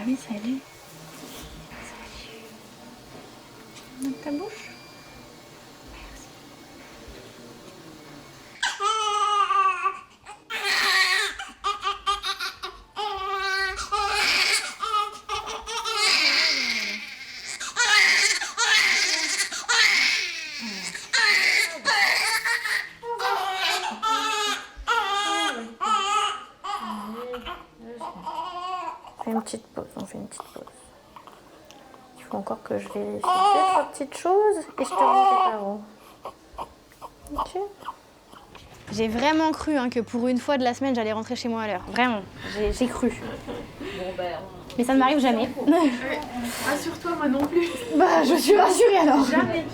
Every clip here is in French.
oui, salut. Dans ta bouche. On fait une petite pause. Il faut encore que je vérifie 2-3 petites choses et je te remonte par où. Ok. J'ai vraiment cru que pour une fois de la semaine, j'allais rentrer chez moi à l'heure. Vraiment, j'ai cru. Mais ça ne m'arrive jamais. Rassure-toi, moi non plus. Bah, je suis rassurée alors. Jamais.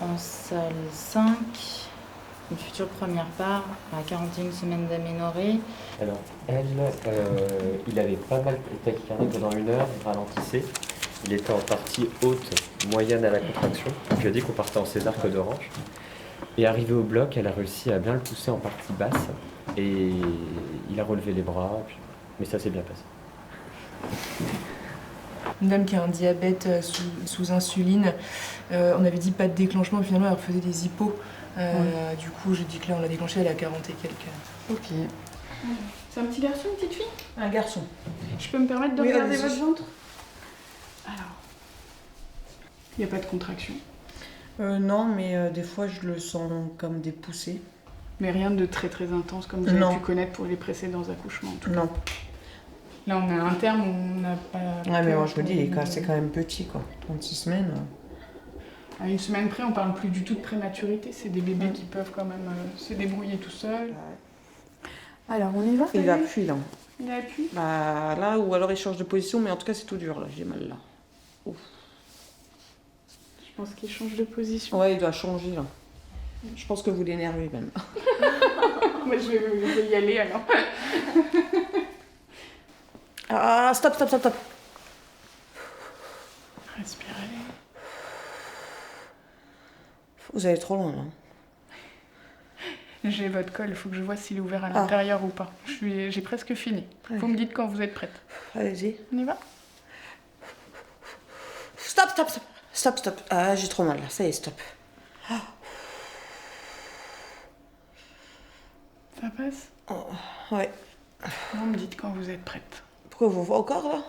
En salle 5, une future première part à 41 semaines d'aménorrhée. Alors, elle, il avait pas mal tachycardie pendant 1 heure, il ralentissait. Il était en partie haute, moyenne à la contraction. Donc, je lui ai dit qu'on partait en césar-code orange. Et arrivé au bloc, elle a réussi à bien le pousser en partie basse. Et il a relevé les bras, mais ça s'est bien passé. Une dame qui a un diabète sous insuline, on avait dit pas de déclenchement, finalement elle refaisait des hippos. Du coup j'ai dit que là on l'a déclenché, elle a 40 et quelques. Ok. C'est un petit garçon, une petite fille? Un garçon. Je peux me permettre de Oui, regarder allez-y. votre ventre? Alors, il n'y a pas de contraction. Non, mais des fois je le sens comme des poussées. Mais rien de très très intense comme vous avez Non. pu connaître pour les précédents accouchements en tout cas. Non. Là on a un terme où on n'a pas... Ouais, mais moi je le dis, c'est quand même petit quoi. 36 semaines. À 1 semaine près, on parle plus du tout de prématurité. C'est des bébés qui peuvent quand même se débrouiller tout seuls. Alors, on y va? Il appuie là. Il appuie. Bah là, ou alors il change de position, mais en tout cas c'est tout dur là, j'ai mal là. Ouf. Je pense qu'il change de position. Ouais, il doit changer là. Je pense que vous l'énervez même. Moi je vais y aller alors. Ah, stop. Respirez. Vous allez trop loin là. J'ai votre col, il faut que je vois s'il est ouvert à l'intérieur ou pas. J'ai presque fini. Vous me dites quand vous êtes prête. Allez-y. On y va? Stop. Ah, j'ai trop mal là, ça y est, stop. Ça passe? Ouais. Vous me dites quand vous êtes prête. Pourquoi vous encore là?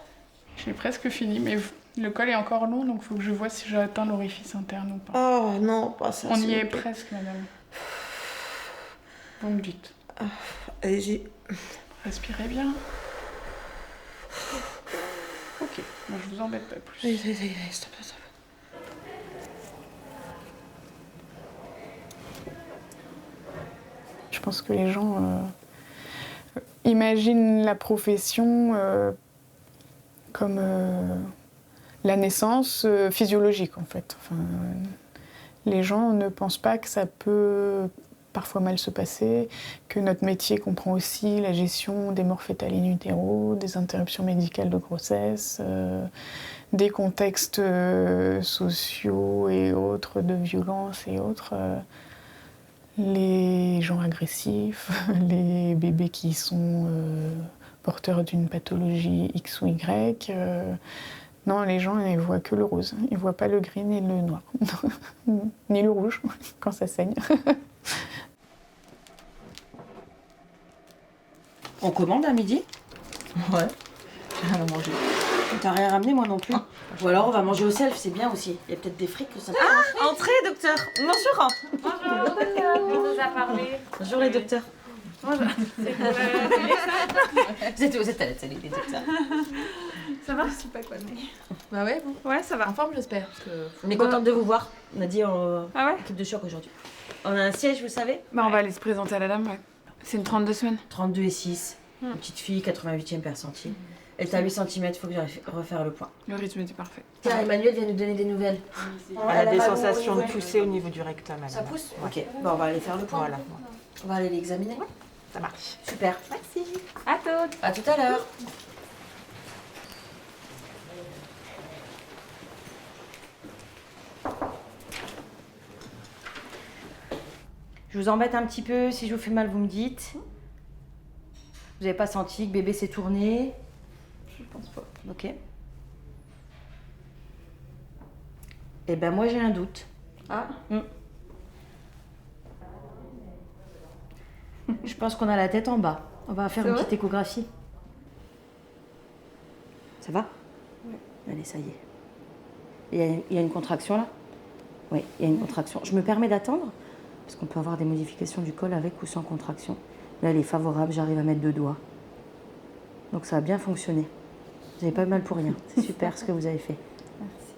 J'ai presque fini, mais le col est encore long, donc il faut que je vois si j'ai atteint l'orifice interne ou pas. Oh non, pas ça. On s'il y vous est plaît. presque, madame. Vous me dites. Allez-y. Respirez bien. Ok, moi je vous embête pas plus. Allez, stop. Je pense que les gens imaginent la profession comme la naissance physiologique en fait. Enfin, les gens ne pensent pas que ça peut parfois mal se passer, que notre métier comprend aussi la gestion des morts fétales in utero, des interruptions médicales de grossesse, des contextes sociaux et autres de violence et autres. Les gens agressifs, les bébés qui sont porteurs d'une pathologie X ou Y. Non, les gens, ils voient que le rose. Ils voient pas le gris ni le noir. Ni le rouge, quand ça saigne. On commande à midi? Ouais. J'ai rien à manger. T'as rien ramené, moi non plus. Ou alors on va manger au self, c'est bien aussi. Il y a peut-être des frites que ça. Entrez, docteur. Bonjour. Bonjour, docteur. On nous a parlé. Bonjour les docteurs. Bonjour. C'est quoi Vous êtes à la télé, les docteurs. Ça va? Je sais pas quoi, mais... Bah ouais, bon. Ouais, ça va. En forme, j'espère. Parce que... On est contente de vous voir. On a dit en Ah ouais? équipe de choc aujourd'hui. On a un siège, vous savez? Bah, on va aller se présenter à la dame, ouais. C'est une 32 semaines. 32 et 6. Une petite fille, 88e percentile. Elle est à 8 cm, il faut que j'aille refaire le point. Le rythme était parfait. Tiens, Emmanuel vient nous donner des nouvelles. Elle a des sensations de poussée au niveau du rectum. elle. Ça pousse? Ok. Bon, on va aller faire le point. Voilà. On va aller l'examiner. Ça marche. Super. Merci. À toutes. À tout à l'heure. Je vous embête un petit peu. Si je vous fais mal, vous me dites. Vous n'avez pas senti que bébé s'est tourné? Je pense pas. Ok. Eh ben moi j'ai un doute. Ah. Je pense qu'on a la tête en bas. On va faire C'est une vrai petite échographie. Ça va? Oui. Allez, ça y est. Il y a une contraction là? Oui, il y a une contraction. Je me permets d'attendre parce qu'on peut avoir des modifications du col avec ou sans contraction. Là, elle est favorable, j'arrive à mettre 2 doigts. Donc ça a bien fonctionné. Vous n'avez pas eu mal pour rien. C'est super ce que vous avez fait. Merci.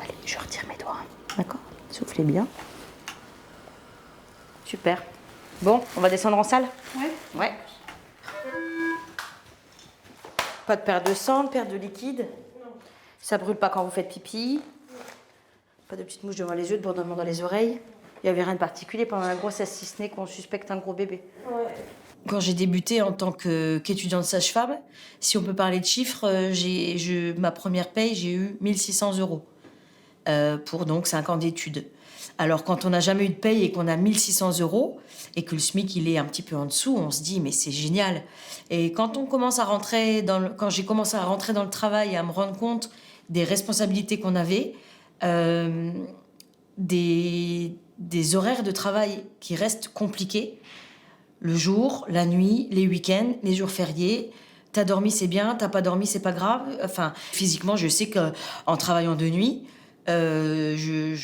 Allez, je retire mes doigts. D'accord? Soufflez bien. Super. Bon, on va descendre en salle? Ouais. Ouais. Pas de perte de sang, de perte de liquide. Ça brûle pas quand vous faites pipi. Pas de petites mouches devant les yeux, de bourdonnement dans les oreilles. Il n'y avait rien de particulier pendant la grossesse, si ce n'est qu'on suspecte un gros bébé. Quand j'ai débuté en tant qu'étudiante sage-femme, si on peut parler de chiffres, ma première paye, j'ai eu 1 600 € pour donc 5 ans d'études. Alors quand on n'a jamais eu de paye et qu'on a 1 600 € et que le SMIC il est un petit peu en dessous, on se dit mais c'est génial. Et quand quand j'ai commencé à rentrer dans le travail et à me rendre compte des responsabilités qu'on avait, des horaires de travail qui restent compliqués, le jour, la nuit, les week-ends, les jours fériés. T'as dormi, c'est bien. T'as pas dormi, c'est pas grave. Enfin, physiquement, je sais qu'en travaillant de nuit, je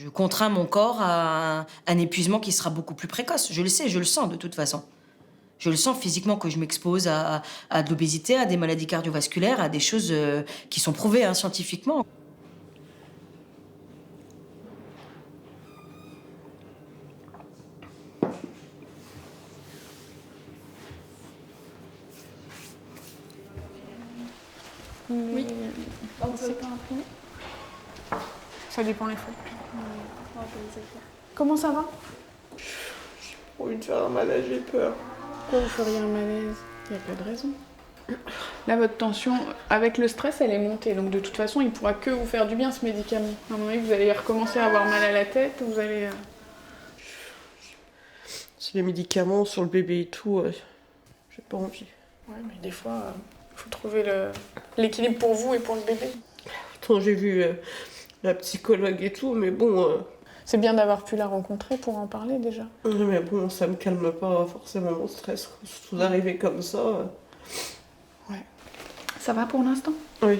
contrains mon corps à un épuisement qui sera beaucoup plus précoce. Je le sais, je le sens de toute façon. Je le sens physiquement que je m'expose à de l'obésité, à des maladies cardiovasculaires, à des choses qui sont prouvées scientifiquement. Oui. C'est pas imprimé? Ça dépend les fois. Comment ça va? J'ai envie de faire un malaise, j'ai peur. Pourquoi vous feriez un malaise? Il n'y a pas de raison. Là, votre tension, avec le stress, elle est montée. Donc, de toute façon, il ne pourra que vous faire du bien, ce médicament. À mon avis, vous allez recommencer à avoir mal à la tête, vous allez... C'est les médicaments sur le bébé et tout, j'ai pas envie. Ouais, mais des fois, il faut trouver l'équilibre pour vous et pour le bébé. Pourtant, j'ai vu la psychologue et tout, mais bon... C'est bien d'avoir pu la rencontrer pour en parler, déjà. Mais bon, ça me calme pas forcément mon stress. Surtout d'arriver comme ça. Ouais. Ça va pour l'instant? Oui.